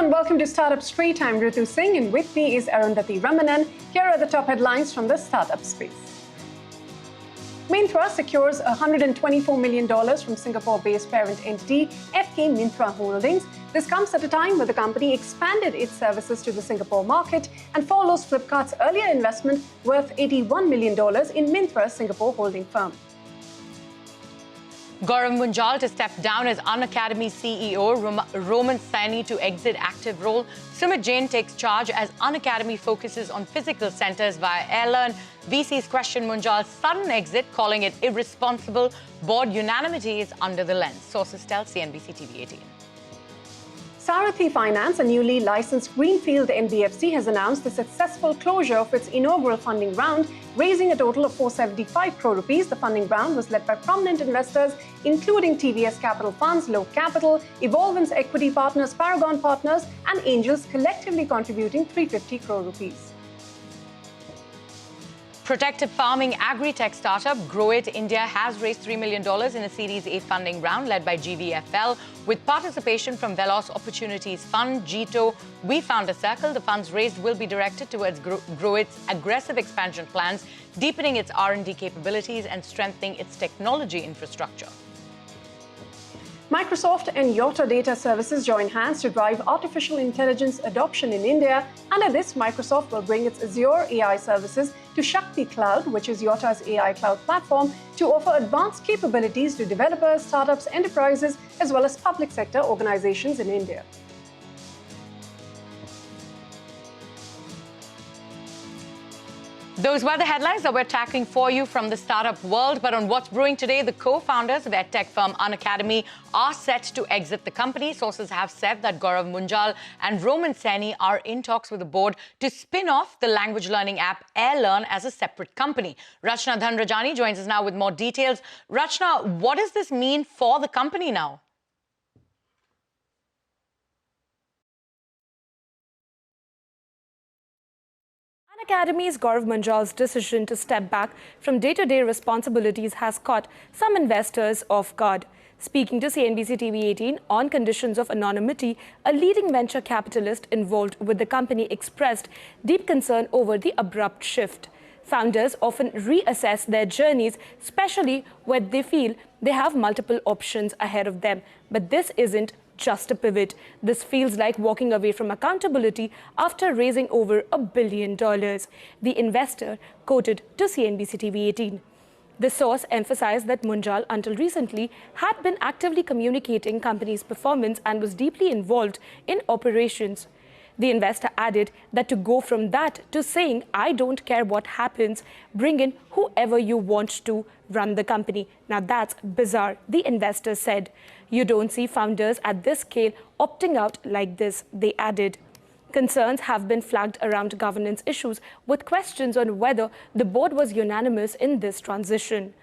and welcome to Startup Street. I'm Ritu Singh, and with me is Arundhati Ramanan. Here are the top headlines from the startup space. Myntra secures $124 million from Singapore-based parent entity FK Myntra Holdings. This comes at a time where the company expanded its services to the Singapore market and follows Flipkart's earlier investment worth $81 million in Myntra's Singapore holding firm. Gorav Manjal to step down as Unacademy CEO, Roman Saini to exit active role. Sumit Jain takes charge as Unacademy focuses on physical centres via Airlearn. VCs question Manjal's sudden exit, calling it irresponsible. Board unanimity is under the lens. Sources tell CNBC-TV18. Sarathi Finance, a newly licensed greenfield NBFC, has announced the successful closure of its inaugural funding round, raising a total of 475 crore rupees. The funding round was led by prominent investors, including TVS Capital Funds, Low Capital, Evolvance Equity Partners, Paragon Partners, and angels, collectively contributing 350 crore rupees. Protective farming agri-tech startup Growit India has raised $3 million in a Series A funding round led by GVFL with participation from Velos Opportunities Fund, Jito, We Found a Circle. The funds raised will be directed towards Growit's aggressive expansion plans, deepening its R&D capabilities and strengthening its technology infrastructure. Microsoft and Yotta Data Services join hands to drive artificial intelligence adoption in India. Under this, Microsoft will bring its Azure AI services to Shakti Cloud, which is Yotta's AI cloud platform, to offer advanced capabilities to developers, startups, enterprises, as well as public sector organizations in India. Those were the headlines that we're tackling for you from the startup world. But on what's brewing today, the co-founders of edtech firm Unacademy are set to exit the company. Sources have said that Gorav Manjal and Roman Saini are in talks with the board to spin off the language learning app Airlearn as a separate company. Rachna Dhanrajani joins us now with more details. Rachna, what does this mean for the company now? Unacademy's Gorav Manjal's decision to step back from day-to-day responsibilities has caught some investors off guard. Speaking to CNBC-TV18 on conditions of anonymity, a leading venture capitalist involved with the company expressed deep concern over the abrupt shift. Founders often reassess their journeys, especially when they feel they have multiple options ahead of them. But this isn't just a pivot. This feels like walking away from accountability after raising over $1 billion. The investor quoted to CNBC-TV18. The source emphasized that Manjal, until recently, had been actively communicating company's performance and was deeply involved in operations. The investor added that to go from that to saying, I don't care what happens, bring in whoever you want to run the company. Now that's bizarre, the investor said. You don't see founders at this scale opting out like this, they added. Concerns have been flagged around governance issues with questions on whether the board was unanimous in this transition.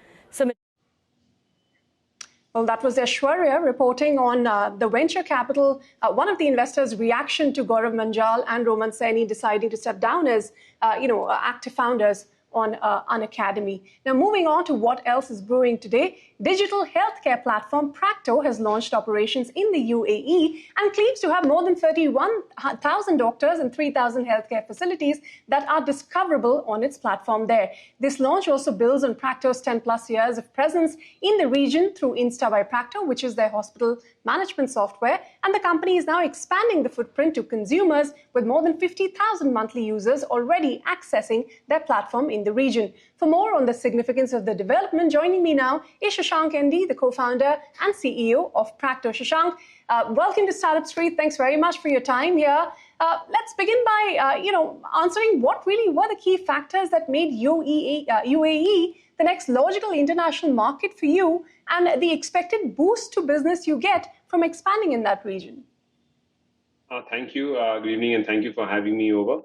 Well, that was Aishwarya reporting on the venture capital, one of the investors' reaction to Gorav Manjal and Roman Saini deciding to step down as, active founders on Unacademy. Now, moving on to what else is brewing today, digital healthcare platform Prato has launched operations in the UAE and claims to have more than 31,000 doctors and 3,000 healthcare facilities that are discoverable on its platform there. This launch also builds on Prato's 10+ years of presence in the region through Insta by Prato, which is their hospital management software, and the company is now expanding the footprint to consumers with more than 50,000 monthly users already accessing their platform in the region. For more on the significance of the development, joining me now is Shashank ND, the co-founder and CEO of Prato. Shashank, welcome to Startup Street. Thanks very much for your time here. Let's begin by, answering what really were the key factors that made UAE the next logical international market for you and the expected boost to business you get from expanding in that region. Thank you. Good evening, and thank you for having me over.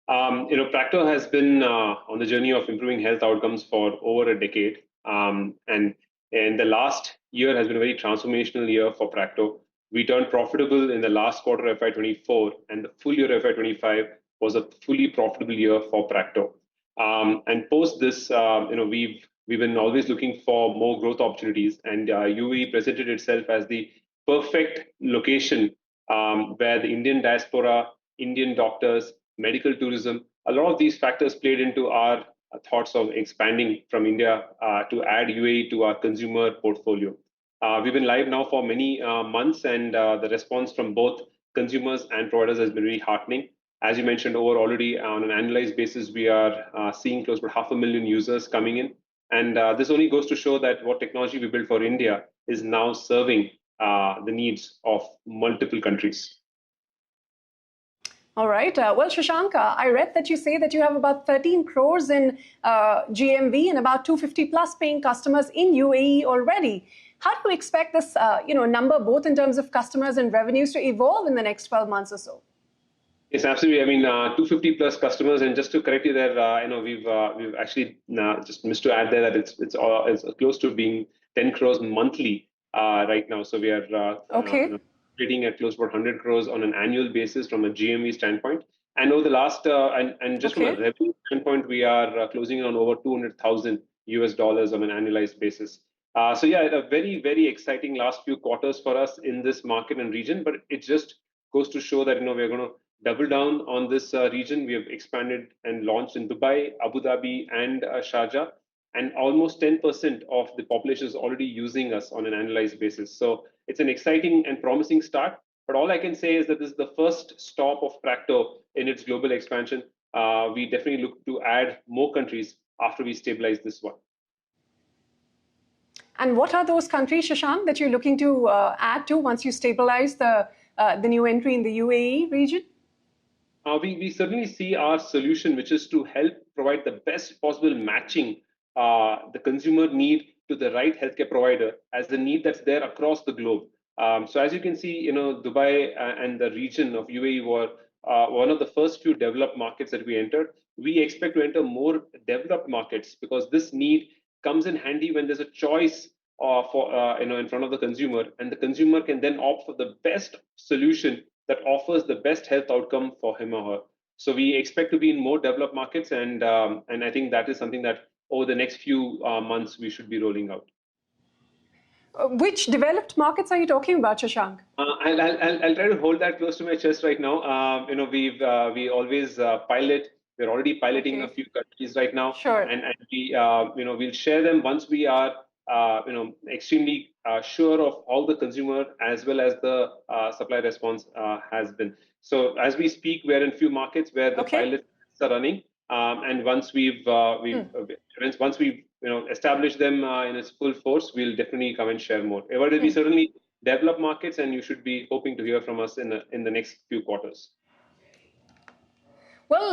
Prato has been on the journey of improving health outcomes for over a decade. And the last year has been a very transformational year for Prato. We turned profitable in the last quarter of FY24, and the full year of FY25 was a fully profitable year for Prato. And post this, we've been always looking for more growth opportunities, and UAE presented itself as the perfect location where the Indian diaspora, Indian doctors, medical tourism, a lot of these factors played into our thoughts of expanding from India to add UAE to our consumer portfolio. We've been live now for many months, and the response from both consumers and providers has been really heartening. As you mentioned, over already on an annualized basis, we are seeing close to 500,000 users coming in. And this only goes to show that what technology we built for India is now serving the needs of multiple countries. All right. Well, Shashank, I read that you say that you have about 13 crores in GMV and about 250 plus paying customers in UAE already. How do you expect this number, both in terms of customers and revenues, to evolve in the next 12 months or so? Yes, absolutely. I mean, 250 plus customers, and just to correct you there, we've actually just missed to add there that it's close to being 10 crores monthly right now. So we are trading at close to 100 crores on an annual basis from a GMV standpoint. And over the last and just from a revenue standpoint, we are closing in on over $200,000 on an annualized basis. So yeah, a very, very exciting last few quarters for us in this market and region. But it just goes to show that we're going to double down on this region. We have expanded and launched in Dubai, Abu Dhabi, and Sharjah, and almost 10% of the population is already using us on an annualized basis. So it's an exciting and promising start. But all I can say is that this is the first stop of Prato in its global expansion. We definitely look to add more countries after we stabilize this one. And what are those countries, Shashank, that you're looking to add to once you stabilize the new entry in the UAE region? We certainly see our solution, which is to help provide the best possible matching the consumer need to the right healthcare provider as the need that's there across the globe. So as you can see, Dubai and the region of UAE were one of the first few developed markets that we entered. We expect to enter more developed markets because this need comes in handy when there's a choice in front of the consumer, and the consumer can then opt for the best solution that offers the best health outcome for him or her. So we expect to be in more developed markets, and I think that is something that over the next few months we should be rolling out. Which developed markets are you talking about, Shashank? I'll try to hold that close to my chest right now. We always pilot. We're already piloting a few countries right now, sure. And we we'll share them once we are extremely sure of all the consumer as well as the supply response has been. So as we speak, we're in a few markets where the pilots are running, and once we've established them in its full force, we'll definitely come and share more. It will be certainly developed markets, and you should be hoping to hear from us in the next few quarters. Well,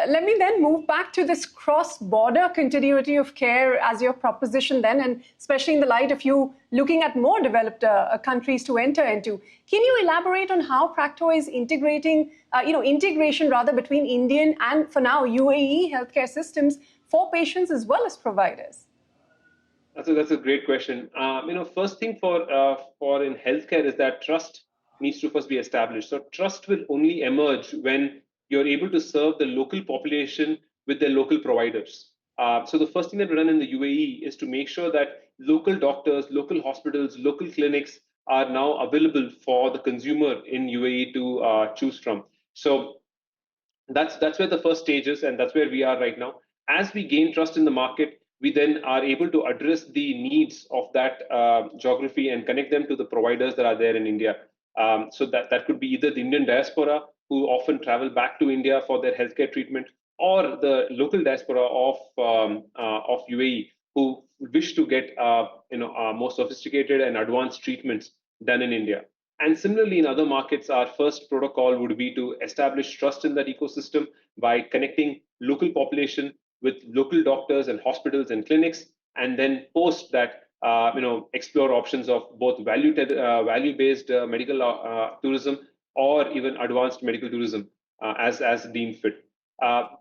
let me then move back to this cross-border continuity of care as your proposition then, and especially in the light of you looking at more developed countries to enter into. Can you elaborate on how Prato is integrating, integration rather between Indian and, for now, UAE healthcare systems for patients as well as providers? That's a great question. First thing for in healthcare is that trust needs to first be established. So trust will only emerge when you're able to serve the local population with their local providers. So the first thing that we've done in the UAE is to make sure that local doctors, local hospitals, local clinics are now available for the consumer in UAE to choose from. So that's where the first stage is, and that's where we are right now. As we gain trust in the market, we then are able to address the needs of that geography and connect them to the providers that are there in India. So that could be either the Indian diaspora, who often travel back to India for their healthcare treatment, or the local diaspora of UAE who wish to get more sophisticated and advanced treatments done in India. And similarly, in other markets, our first protocol would be to establish trust in that ecosystem by connecting local population with local doctors and hospitals and clinics, and then post that explore options of both value-based medical tourism, or even advanced medical tourism as deemed fit.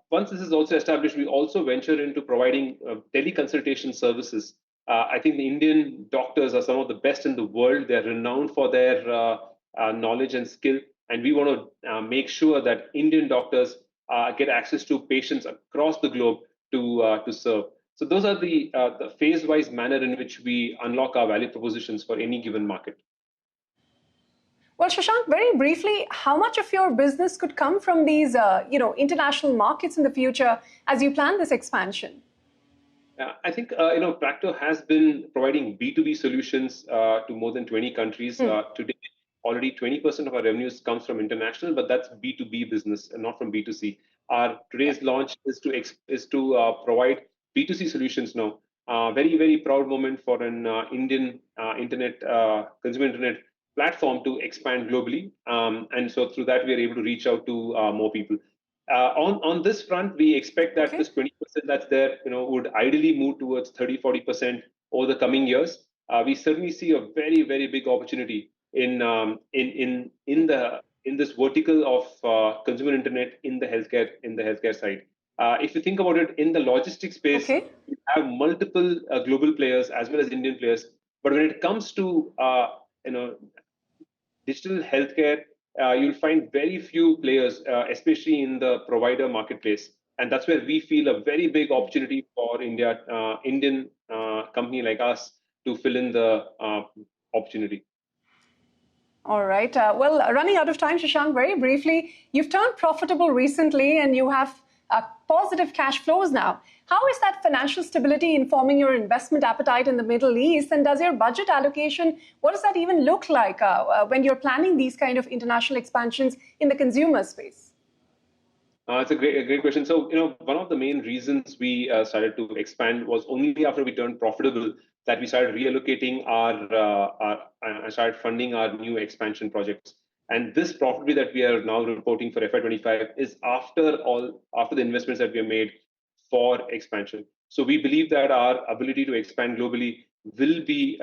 Once this is also established, we also venture into providing teleconsultation services. I think the Indian doctors are some of the best in the world. They're renowned for their knowledge and skill, and we want to make sure that Indian doctors get access to patients across the globe to serve. So those are the phase-wise manner in which we unlock our value propositions for any given market. Well, Shashank, very briefly, how much of your business could come from these, international markets in the future as you plan this expansion? I think Practo has been providing B2B solutions to more than 20 countries. Today, already 20% of our revenues comes from international, but that's B2B business and not from B2C. Our today's launch is to provide B2C solutions now. Very, very proud moment for an Indian consumer internet platform to expand globally. And so through that, we are able to reach out to more people. On this front, we expect that this 20% that's there, would ideally move towards 30-40% over the coming years. We certainly see a very, very big opportunity in this vertical of consumer internet in the healthcare side. If you think about it, in the logistics space, you have multiple global players as well as Indian players. But when it comes to digital healthcare, you'll find very few players, especially in the provider marketplace. And that's where we feel a very big opportunity for Indian company like us to fill in the opportunity. All right. Well, running out of time, Shashank, very briefly, you've turned profitable recently and you have positive cash flows now. How is that financial stability informing your investment appetite in the Middle East? And does your budget allocation, what does that even look like when you're planning these kind of international expansions in the consumer space? It's a great question. So, one of the main reasons we started to expand was only after we turned profitable that we started reallocating started funding our new expansion projects. And this profitability that we are now reporting for FY25 is after the investments that we have made for expansion. So we believe that our ability to expand globally will be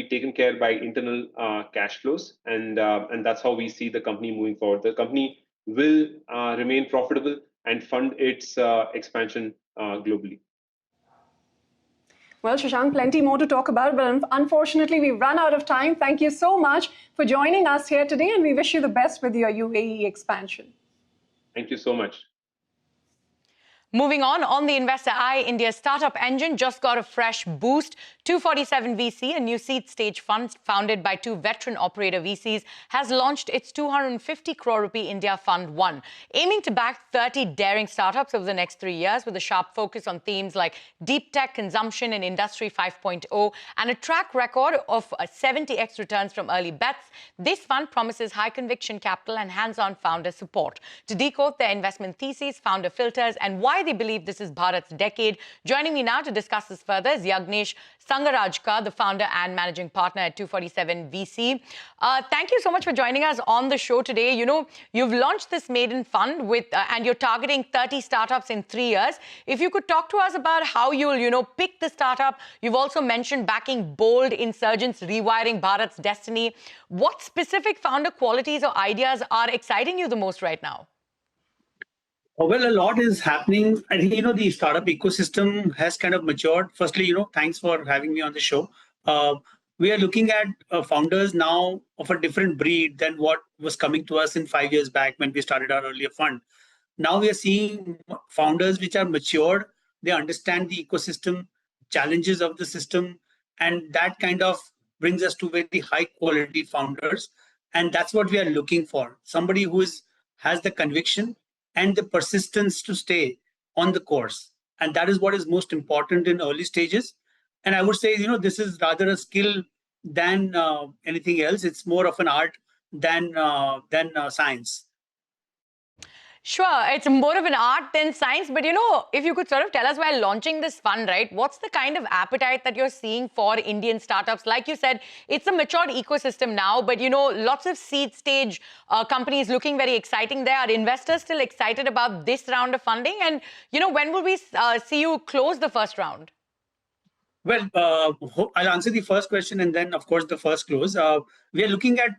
taken care by internal cash flows, and that's how we see the company moving forward. The company will remain profitable and fund its expansion globally. Well, Shashank, plenty more to talk about, but unfortunately, we've run out of time. Thank you so much for joining us here today, and we wish you the best with your UAE expansion. Thank you so much. Moving on the investor eye, India's startup engine just got a fresh boost. 247 VC, a new seed stage fund founded by two veteran operator VCs, has launched its 250 crore rupee India Fund 1, aiming to back 30 daring startups over the next 3 years with a sharp focus on themes like deep tech, consumption and Industry 5.0, and a track record of 70x returns from early bets. This fund promises high conviction capital and hands-on founder support. To decode their investment theses, founder filters, and why they believe this is Bharat's decade. Joining me now to discuss this further is Yagnesh Sangarajka, the founder and managing partner at 247 VC. Thank you so much for joining us on the show today. You've launched this maiden fund and you're targeting 30 startups in 3 years. If you could talk to us about how you'll, pick the startup. You've also mentioned backing bold insurgents, rewiring Bharat's destiny. What specific founder qualities or ideas are exciting you the most right now? Well, a lot is happening. I think, the startup ecosystem has kind of matured. Firstly, thanks for having me on the show. We are looking at founders now of a different breed than what was coming to us in 5 years back when we started our earlier fund. Now we are seeing founders which are matured. They understand the ecosystem, challenges of the system, and that kind of brings us to very high quality founders. And that's what we are looking for. Somebody who has the conviction and the persistence to stay on the course. And that is what is most important in early stages. And I would say, this is rather a skill than anything else. It's more of an art than science. Sure, it's more of an art than science. But, if you could sort of tell us while launching this fund, right, what's the kind of appetite that you're seeing for Indian startups? Like you said, it's a matured ecosystem now, but, lots of seed stage companies looking very exciting there. Are investors still excited about this round of funding? And, when will we see you close the first round? Well, I'll answer the first question and then, of course, the first close. We are looking at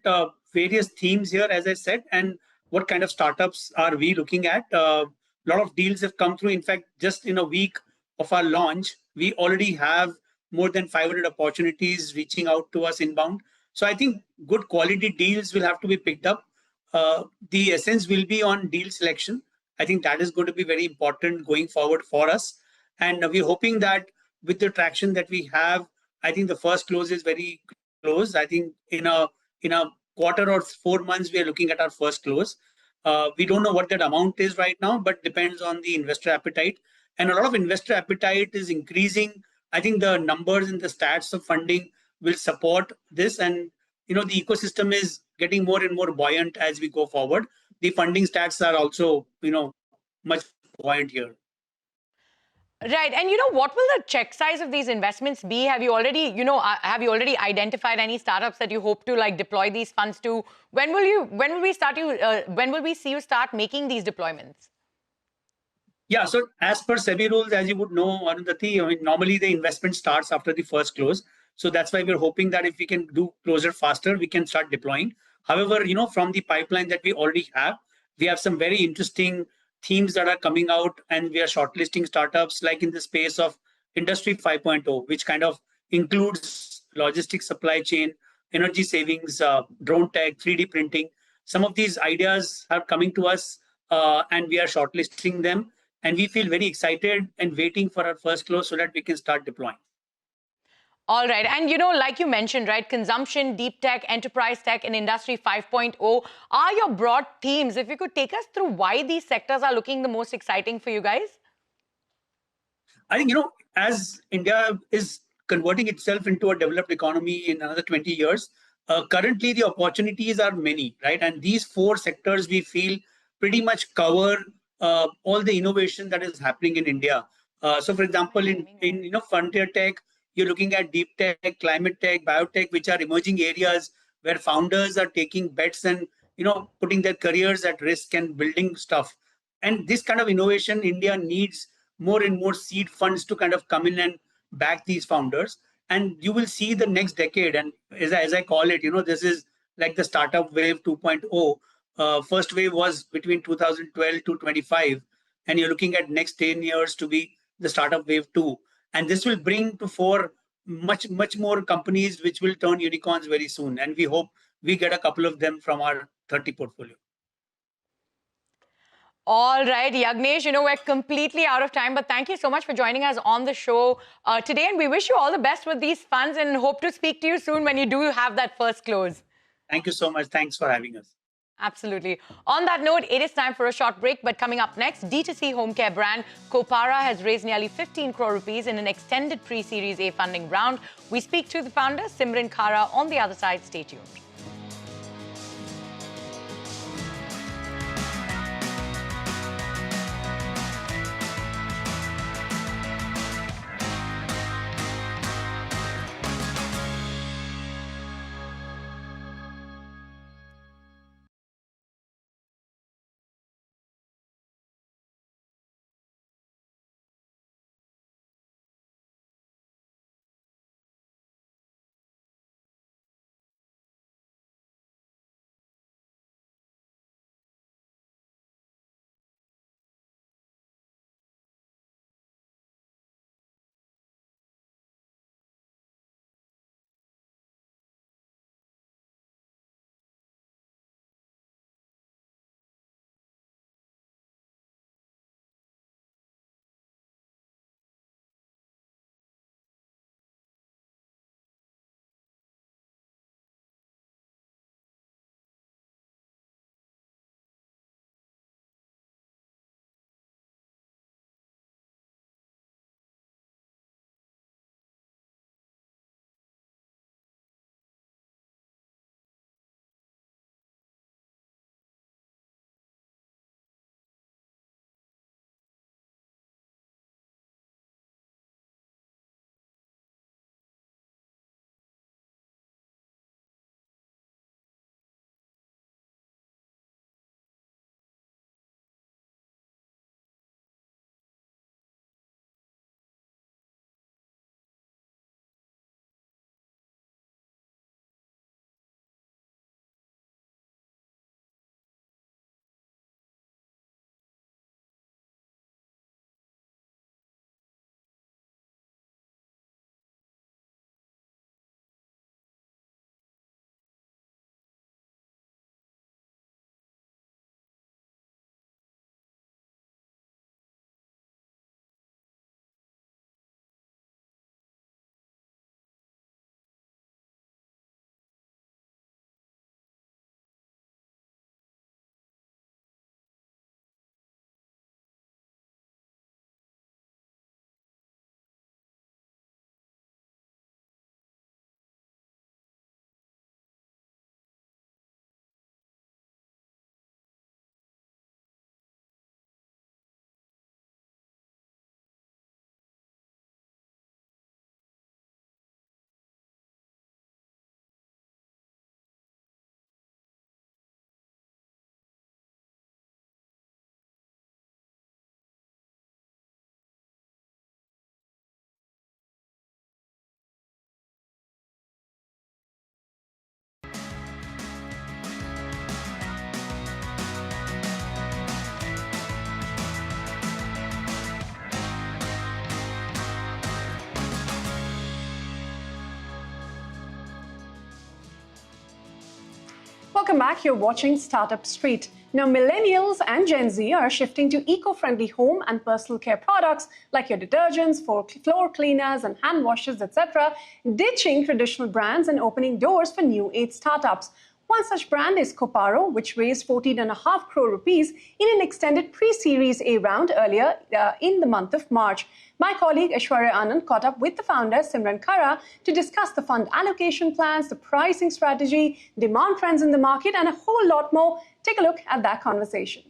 various themes here, as I said, and what kind of startups are we looking at? A lot of deals have come through. In fact, just in a week of our launch, we already have more than 500 opportunities reaching out to us inbound. So I think good quality deals will have to be picked up. The essence will be on deal selection. I think that is going to be very important going forward for us. And we're hoping that with the traction that we have, I think the first close is very close. I think in a quarter or 4 months, we are looking at our first close. We don't know what that amount is right now, but depends on the investor appetite. And a lot of investor appetite is increasing. I think the numbers and the stats of funding will support this. And the ecosystem is getting more and more buoyant as we go forward. The funding stats are also much buoyant here. Right. And what will the check size of these investments be? Have you already, identified any startups that you hope to deploy these funds to? When will we see you start making these deployments? Yeah, so as per SEBI rules, as you would know, Arundhati, normally the investment starts after the first close. So that's why we're hoping that if we can do closure faster, we can start deploying. However, from the pipeline that we already have, we have some very interesting themes that are coming out, and we are shortlisting startups like in the space of Industry 5.0, which kind of includes logistics, supply chain, energy savings, drone tech, 3D printing. Some of these ideas are coming to us, and we are shortlisting them. And we feel very excited and waiting for our first close so that we can start deploying. All right. And, like you mentioned, right, consumption, deep tech, enterprise tech, and Industry 5.0 are your broad themes. If you could take us through why these sectors are looking the most exciting for you guys. I think, as India is converting itself into a developed economy in another 20 years, currently the opportunities are many, right? And these four sectors we feel pretty much cover all the innovation that is happening in India. So, for example, in frontier tech, you're looking at deep tech, climate tech, biotech, which are emerging areas where founders are taking bets and putting their careers at risk and building stuff. And this kind of innovation, India needs more and more seed funds to kind of come in and back these founders. And you will see the next decade, and as I call it, this is like the startup wave 2.0. First wave was between 2012 to 25, and you're looking at next 10 years to be the startup wave 2. And this will bring to fore much more companies which will turn unicorns very soon. And we hope we get a couple of them from our 30 portfolio. All right, Yagnesh, we're completely out of time, but thank you so much for joining us on the show today. And we wish you all the best with these funds and hope to speak to you soon when you do have that first close. Thank you so much. Thanks for having us. Absolutely. On that note, it is time for a short break, but coming up next, D2C home care brand Copar has raised nearly 15 crore rupees in an extended pre-Series A funding round. We speak to the founder, Simran Khara, on the other side. Stay tuned. Welcome back. You're watching Startup Street. Now, millennials and Gen Z are shifting to eco-friendly home and personal care products like your detergents, floor cleaners, and hand washes, etc., ditching traditional brands and opening doors for new age startups. One such brand is Copar, which raised 14.5 crore rupees in an extended pre-Series A round earlier in the month of March. My colleague Aishwarya Anand caught up with the founder, Simran Khara, to discuss the fund allocation plans, the pricing strategy, demand trends in the market, and a whole lot more. Take a look at that conversation.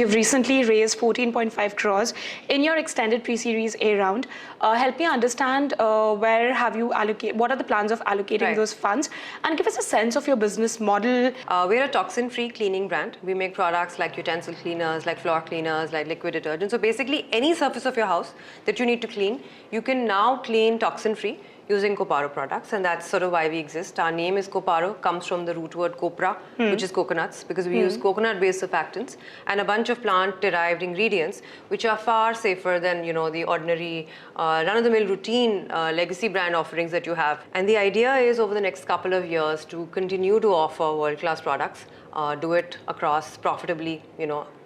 You've recently raised 14.5 crores in your extended pre-series A round. Help me understand where have you what are the plans of allocating those funds, and give us a sense of your business model. We're a toxin-free cleaning brand. We make products like utensil cleaners, like floor cleaners, like liquid detergent. So basically any surface of your house that you need to clean, you can now clean toxin-free using Copar products, and that's sort of why we exist. Our name is Copar, comes from the root word copra, which is coconuts, because we use coconut-based surfactants and a bunch of plant-derived ingredients, which are far safer than the ordinary run-of-the-mill routine legacy brand offerings that you have. And the idea is over the next couple of years to continue to offer world-class products, do it across profitably,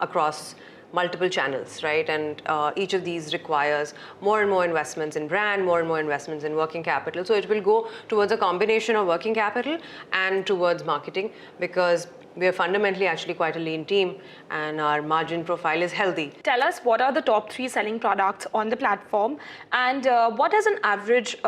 across multiple channels, right? And each of these requires more and more investments in brand, more and more investments in working capital. So it will go towards a combination of working capital and towards marketing, because we are fundamentally actually quite a lean team and our margin profile is healthy. Tell us what are the top 3 selling products on the platform, and what does an average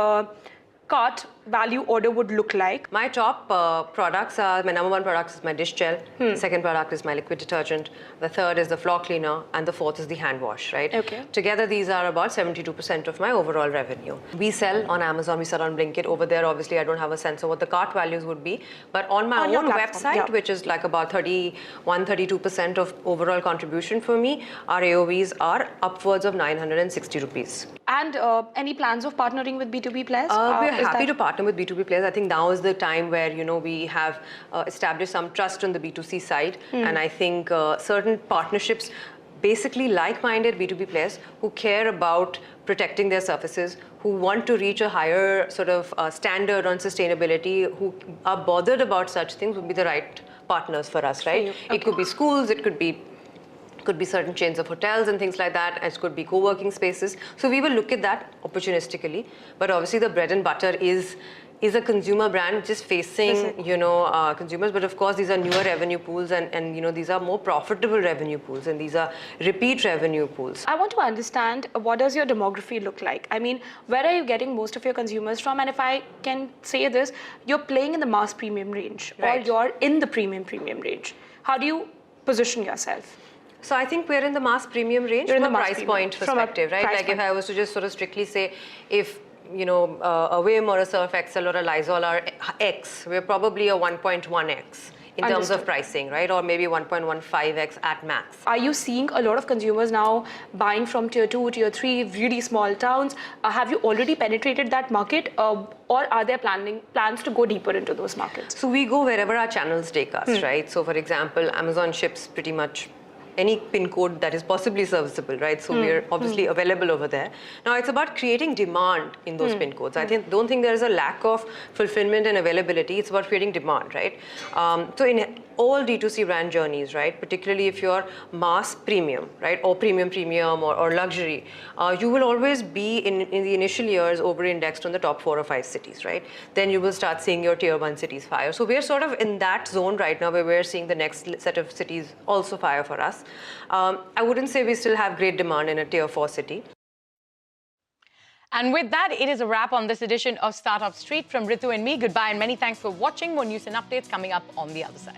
cart value order would look like? My top products are, my number 1 product is my dish gel, the second product is my liquid detergent, the third is the floor cleaner, and the fourth is the hand wash, right? Okay. Together these are about 72% of my overall revenue. We sell on Amazon, we sell on Blinkit. Over there obviously I don't have a sense of what the cart values would be, but on my own website, which is like about 31-32% of overall contribution for me, our AOVs are upwards of 960 rupees. And any plans of partnering with B2B players? We're happy to partner with B2B players. I think now is the time where we have established some trust on the B2C side, and I think certain partnerships, basically like-minded B2B players who care about protecting their surfaces, who want to reach a higher sort of standard on sustainability, who are bothered about such things, would be the right partners for us, right? Okay. It could be schools, it could be certain chains of hotels and things like that, it could be co-working spaces. So we will look at that opportunistically, but obviously the bread and butter is a consumer brand just facing consumers, but of course these are newer revenue pools, and these are more profitable revenue pools, and these are repeat revenue pools. I want to understand, what does your demography look like? I mean, where are you getting most of your consumers from? And if I can say this, you're playing in the mass premium range, or you're in the premium range. How do you position yourself? So I think we're in the mass premium range from a price point perspective, right? Like if I was to just sort of strictly say, if a Vim or a Surf Excel or a Lysol are X, we're probably a 1.1x in terms of pricing, right? Or maybe 1.15x at max. Are you seeing a lot of consumers now buying from tier 2, tier 3, really small towns? Have you already penetrated that market, or are there plans to go deeper into those markets? So we go wherever our channels take us, right? So for example, Amazon ships pretty much any pin code that is possibly serviceable, right? So we're obviously available over there. Now it's about creating demand in those pin codes. I don't think there is a lack of fulfillment and availability. It's about creating demand, right? So in all D2C brand journeys, right, particularly if you're mass premium, right, or premium or luxury, you will always be in the initial years over-indexed on the top 4 or 5 cities, right? Then you will start seeing your tier 1 cities fire. So we're sort of in that zone right now where we're seeing the next set of cities also fire for us. I wouldn't say we still have great demand in a tier 4 city. And with that, it is a wrap on this edition of Startup Street. From Ritu and me, goodbye and many thanks for watching. More news and updates coming up on the other side.